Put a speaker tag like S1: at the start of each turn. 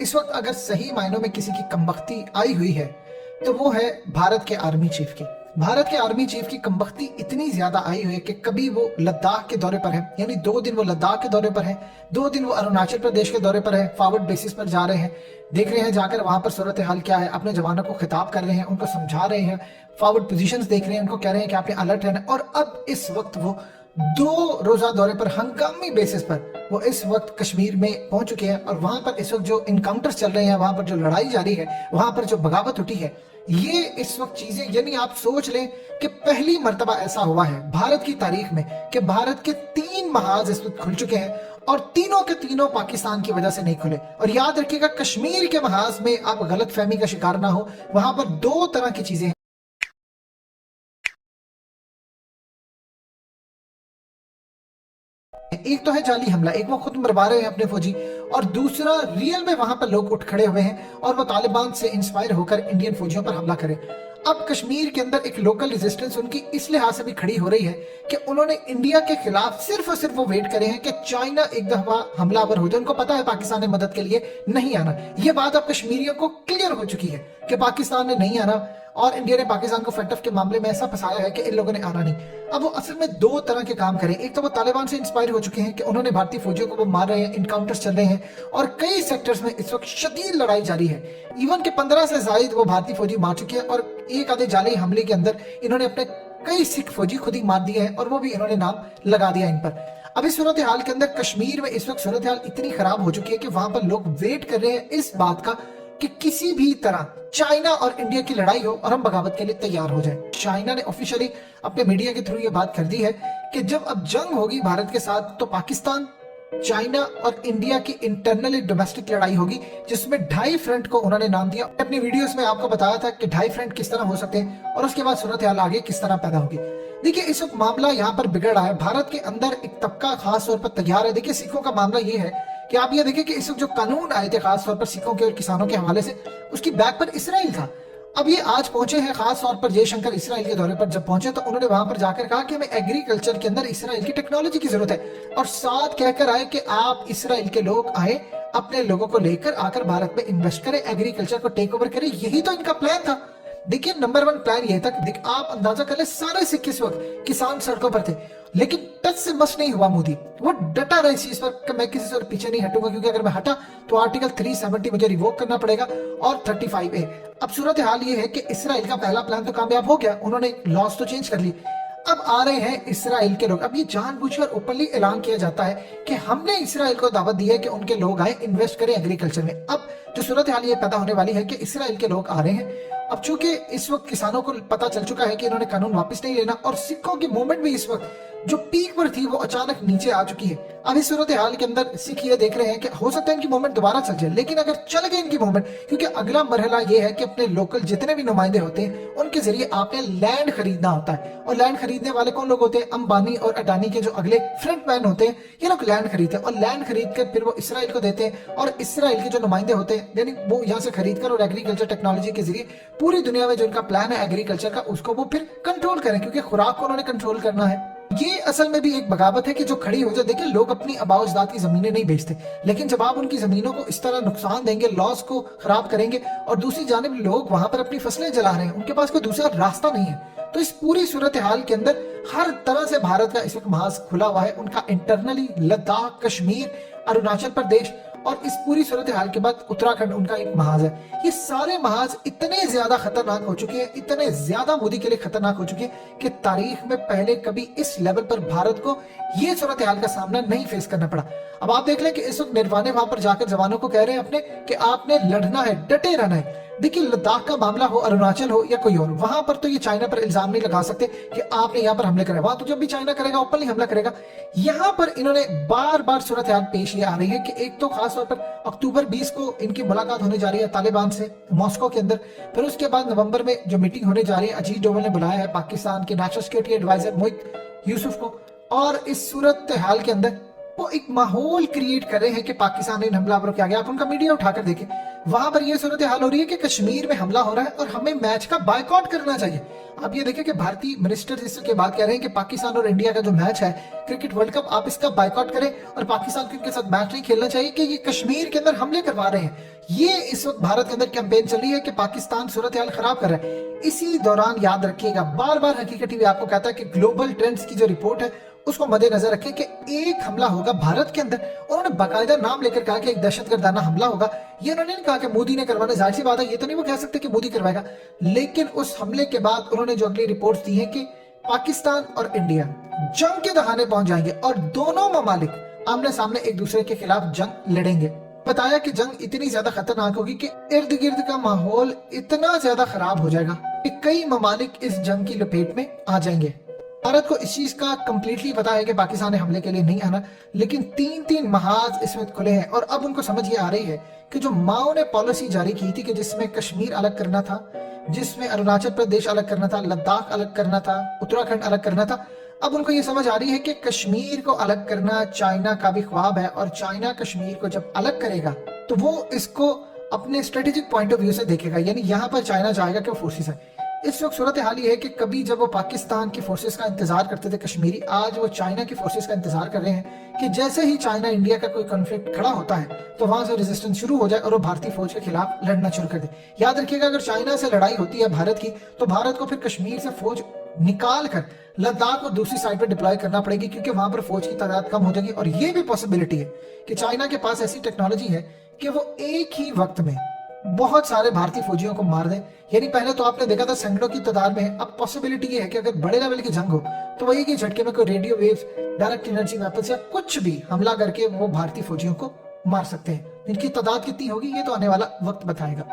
S1: इस वक्त अगर सही मायनों में किसी की कमबख्ती आई हुई है तो वो है भारत के आर्मी चीफ की। भारत के आर्मी चीफ की कमबख्ती इतनी ज्यादा आई हुई है कि कभी वो लद्दाख के दौरे पर है, यानी 2 दिन वो लद्दाख के दौरे पर है, 2 दिन वो अरुणाचल प्रदेश के दौरे पर है, फॉरवर्ड बेसिस पर जा रहे हैं, देख रहे हैं जाकर वहां पर सूरत हाल क्या है, अपने जवानों को खिताब कर रहे हैं, उनको समझा रहे हैं, फॉरवर्ड पोजीशंस देख रहे हैं, उनको कह रहे हैं कि आपने अलर्ट रहना। और अब इस वक्त वो 2 रोजा दौरे पर हंगामी बेसिस पर वो इस वक्त कश्मीर में पहुंच चुके हैं और वहां पर इस वक्त जो इनकाउंटर्स चल रहे हैं, वहां पर जो लड़ाई जारी है, वहां पर जो बगावत उठी है, ये इस वक्त चीजें, यानी आप सोच लें कि पहली मर्तबा ऐसा हुआ है भारत की तारीख में कि भारत के 3 महाज इस वक्त खुल चुके हैं और तीनों के तीनों पाकिस्तान की वजह से नहीं खुले। और याद रखिएगा, कश्मीर के महाज में आप गलत फहमी का शिकार ना हो, वहां पर 2 तरह की चीजें हैं। एक तो है जाली हमला, एक वो खुद मरवा रहे हैं अपने फौजी, और दूसरा रियल में वहां पर लोग उठ खड़े हुए हैं और वो तालिबान से इंस्पायर होकर इंडियन फौजियों पर हमला करें। अब कश्मीर के अंदर एक लोकल रेजिस्टेंस उनकी इस लिहाज से भी खड़ी हो रही है कि उन्होंने इंडिया के खिलाफ सिर्फ और सिर्फ वो वेट करे हैं कि चाइना एक दफा हमलावर हो जाए। उनको पता है पाकिस्तान ने मदद के लिए नहीं आना। ये बात अब कश्मीरियों को क्लियर हो चुकी है कि पाकिस्तान ने नहीं आना और इंडिया ने पाकिस्तान को फटफ के मामले में ऐसा फंसाया है कि इन लोगों ने आना नहीं। अब वो असल में 2 तरह के काम करें। एक तो वो तालिबान से इंस्पायर हो चुके हैं कि उन्होंने भारतीय फौजियों को वो मार रहे हैं, इनकाउंटर्स चल रहे हैं और कई सेक्टर्स में इस वक्त शदीद लड़ाई जारी है। इवन के 15 से ज्यादा वो भारतीय फौजी मार चुके हैं और एक आधे जाली हमले के अंदर इन्होंने अपने कई सिख फौजी खुद ही मार दिए हैं और वो भी इन्होंने नाम लगा दिया इन पर। अब इस सूरत हाल के अंदर कश्मीर में इस वक्त सूरत हाल इतनी खराब हो चुकी है कि वहां पर लोग वेट कर रहे हैं इस बात का कि किसी भी तरह चाइना और इंडिया की लड़ाई हो और हम बगावत के लिए तैयार हो जाएं। चाइना ने ऑफिशियली अपने मीडिया के थ्रू ये बात कर दी है कि जब अब जंग होगी भारत के साथ तो पाकिस्तान, चाइना और इंडिया की इंटरनली डोमेस्टिक लड़ाई होगी, जिसमें 2.5 फ्रंट को उन्होंने नाम दिया। अपनी वीडियोस में आपको बताया था कि 2.5 फ्रंट किस तरह हो सकते हैं और उसके बाद सूरत हाल आगे किस तरह पैदा होगी। देखिए, इस वक्त मामला यहाँ पर बिगड़ रहा है। भारत के अंदर एक तबका खास तौर पर तैयार है। देखिए, सिखों का मामला ये है कि आप ये देखिए कि इस वक्त जो कानून आए थे खास तौर पर सिखों के और किसानों के हवाले से, उसकी बैक पर इसराइल था। अब ये आज पहुंचे हैं, खास तौर पर जयशंकर इसराइल के दौरे पर जब पहुंचे तो उन्होंने वहां पर जाकर कहा कि हमें एग्रीकल्चर के अंदर इसराइल की टेक्नोलॉजी की जरूरत है और साथ कहकर आए कि आप इसराइल के लोग आए, अपने लोगों को लेकर आकर भारत में इन्वेस्ट करें, एग्रीकल्चर को टेक ओवर करें। यही तो इनका प्लान था। देखिए, नंबर 1 प्लान ये था। आप अंदाजा कर ले, सारे सिख इस वक्त किसान सड़कों पर थे, लेकिन टच से मस नहीं हुआ मोदी। वो डटा रहे इस चीज पर कि मैं किसी से और पीछे नहीं हटूंगा, क्योंकि अगर मैं हटा तो आर्टिकल 370 मुझे रिवोक करना पड़ेगा और 35A। अब सूरत हाल ये है कि इसराइल का पहला प्लान तो कामयाब हो गया, उन्होंने लॉस तो चेंज कर ली। अब आ रहे हैं इसराइल के लोग। अब ये जानबूझकर ओपनली ऐलान किया जाता है कि हमने इसराइल को दावत दी है कि उनके लोग आए, इन्वेस्ट करें एग्रीकल्चर में। अब जो सूरत हाल ये पैदा होने वाली है कि इसराइल के लोग आ रहे हैं। अब चूंकि इस वक्त किसानों को पता चल चुका है कि इन्होंने कानून वापस नहीं लेना और सिखों की मूवमेंट भी इस वक्त जो पीक पर थी वो अचानक नीचे आ चुकी है। अब इस सूरत हाल के अंदर सिख ये देख रहे हैं कि हो सकता है इनकी मूवमेंट दोबारा चल जाए, लेकिन अगर चल गई इनकी मूवमेंट, क्योंकि अगला मरहला ये है कि अपने लोकल जितने भी नुमाइंदे होते हैं उनके जरिए आपने लैंड खरीदना होता है। और लैंड खरीदने वाले कौन लोग होते हैं? अंबानी और अडानी के जो अगले फ्रंट मैन होते हैं, ये लोग लैंड खरीदते हैं और लैंड खरीद कर फिर वो इसराइल को देते हैं और इसराइल के जो नुमाइंदे होते हैं, यानी वो यहाँ से खरीद कर और एग्रीकल्चर टेक्नोलॉजी के जरिए पूरी दुनिया में जो इनका प्लान है एग्रीकल्चर का, उसको वो फिर कंट्रोल करें, क्योंकि खुराक को उन्होंने कंट्रोल करना है। ये असल में भी एक बगावत है कि जो खड़ी हो जाए। देखिए, लोग अपनी आबाओ-अजदाद की जमीनें नहीं बेचते, लेकिन जब आप उनकी जमीनों को इस तरह नुकसान देंगे, लॉस को खराब करेंगे और दूसरी जानिब लोग वहां पर अपनी फसलें जला रहे हैं, उनके पास कोई दूसरा रास्ता नहीं है। तो इस पूरी सूरत हाल के अंदर हर तरह से भारत का इस वक्त महाज खुला हुआ है। उनका इंटरनली लद्दाख, कश्मीर, अरुणाचल प्रदेश और इस पूरी सूरत हाल के बाद उत्तराखंड उनका एक महाज है। ये सारे महाज इतने ज्यादा खतरनाक हो चुके हैं, इतने ज्यादा मोदी के लिए खतरनाक हो चुके हैं कि तारीख में पहले कभी इस लेवल पर भारत को ये सूरत हाल का सामना नहीं फेस करना पड़ा। अब आप देख लें कि इस वक्त निर्वाणे वहां पर जाकर जवानों को कह रहे हैं अपने कि आपने लड़ना है, डटे रहना है। देखिए, लद्दाख का मामला हो, अरुणाचल हो या कोई और, वहां पर तो ये चाइना पर इल्जाम नहीं लगा सकते कि आपने यहाँ पर हमले करे। वहां तो जब भी चाइना करेगा ओपनली हमला करेगा। यहाँ पर इन्होंने बार बार सूरत हाल पेश ये आ रही है कि एक तो खास तौर पर अक्टूबर 20 को इनकी मुलाकात होने जा रही है तालिबान से मॉस्को के अंदर, फिर उसके बाद नवंबर में जो मीटिंग होने जा रही है, अजीत डोवल ने बुलाया है पाकिस्तान के नेशनल सिक्योरिटी एडवाइजर मोहित यूसुफ को। और इस सूरत हाल के अंदर वो एक माहौल क्रिएट कर रहे हैं कि पाकिस्तान इन हमलावरों के आगे, आप उनका मीडिया उठाकर देखें, वहां पर ये सूरत हाल हो रही है कि कश्मीर में हमला हो रहा है और हमें मैच का बायकॉट करना चाहिए। आप ये देखें कि भारतीय मिनिस्टर इसके बाद कह रहे हैं कि पाकिस्तान और इंडिया का जो मैच है क्रिकेट वर्ल्ड कप, आप इसका बायकॉट करें और पाकिस्तान को इनके साथ मैच नहीं खेलना चाहिए कि ये कश्मीर के अंदर हमले करवा रहे हैं। ये इस वक्त भारत के अंदर कैंपेन चल रही है कि पाकिस्तान सूरत हाल खराब कर रहा है। इसी दौरान याद रखिएगा, बार बार हकीकत टीवी आपको कहता है कि ग्लोबल ट्रेंड्स की जो रिपोर्ट है उसको मद्देनजर रखें कि एक हमला होगा भारत के अंदर। उन्होंने बाकायदा नाम लेकर कहा कि एक दहशतगर्दाना हमला होगा। ये उन्होंने नहीं कहा कि मोदी ने करवाना, जाहिर सी बात है ये तो नहीं वो कह सकते कि मोदी करवाएगा, लेकिन उस हमले के बाद उन्होंने जो अगली रिपोर्ट्स दी है कि पाकिस्तान और इंडिया जंग के दहाने पहुंच जाएंगे और दोनों ममालिक आमने सामने एक दूसरे के खिलाफ जंग लड़ेंगे। बताया कि जंग इतनी ज्यादा खतरनाक होगी कि इर्द गिर्द का माहौल इतना ज्यादा खराब हो जाएगा कि कई ममालिक इस जंग की लपेट में आ जाएंगे। भारत को इस चीज का कंप्लीटली पता है कि पाकिस्तान ने हमले के लिए नहीं आना, लेकिन तीन महाज इसमें खुले हैं और अब उनको समझ ये आ रही है कि जो माओ ने पॉलिसी जारी की थी कि जिसमें कश्मीर अलग करना था, जिसमें अरुणाचल प्रदेश अलग करना था, लद्दाख अलग करना था, उत्तराखंड अलग करना था, अब उनको ये समझ आ रही है कि कश्मीर को अलग करना चाइना का भी ख्वाब है और चाइना कश्मीर को जब अलग करेगा तो वो इसको अपने स्ट्रेटेजिक पॉइंट ऑफ व्यू से देखेगा। यानी यहाँ पर चाइना चाहेगा कि वो फोर्सेस है। इस वक्त सूरत हाल ये है कि कभी जब वो पाकिस्तान की फोर्सेस का इंतजार करते थे कश्मीरी, आज वो चाइना की फोर्सेस का इंतजार कर रहे हैं कि जैसे ही चाइना इंडिया का कोई कॉन्फ्लिक्ट खड़ा होता है तो वहां से रेजिस्टेंस शुरू हो जाए और वो भारतीय फौज के खिलाफ लड़ना शुरू कर दे। याद रखिएगा, अगर चाइना से लड़ाई होती है भारत की तो भारत को फिर कश्मीर से फौज निकाल कर लद्दाख को दूसरी साइड पर डिप्लॉय करना पड़ेगी, क्योंकि वहां पर फौज की तादाद कम हो जाएगी। और ये भी पॉसिबिलिटी है कि चाइना के पास ऐसी टेक्नोलॉजी है कि वो एक ही वक्त में बहुत सारे भारतीय फौजियों को मार दें। यानी पहले तो आपने देखा था सैकड़ों की तादाद में, अब पॉसिबिलिटी ये है कि अगर बड़े लेवल की जंग हो तो वही की झटके में कोई radio waves, direct energy weapons या कुछ भी हमला करके वो भारतीय फौजियों को मार सकते हैं। इनकी तादाद कितनी होगी ये तो आने वाला वक्त बताएगा।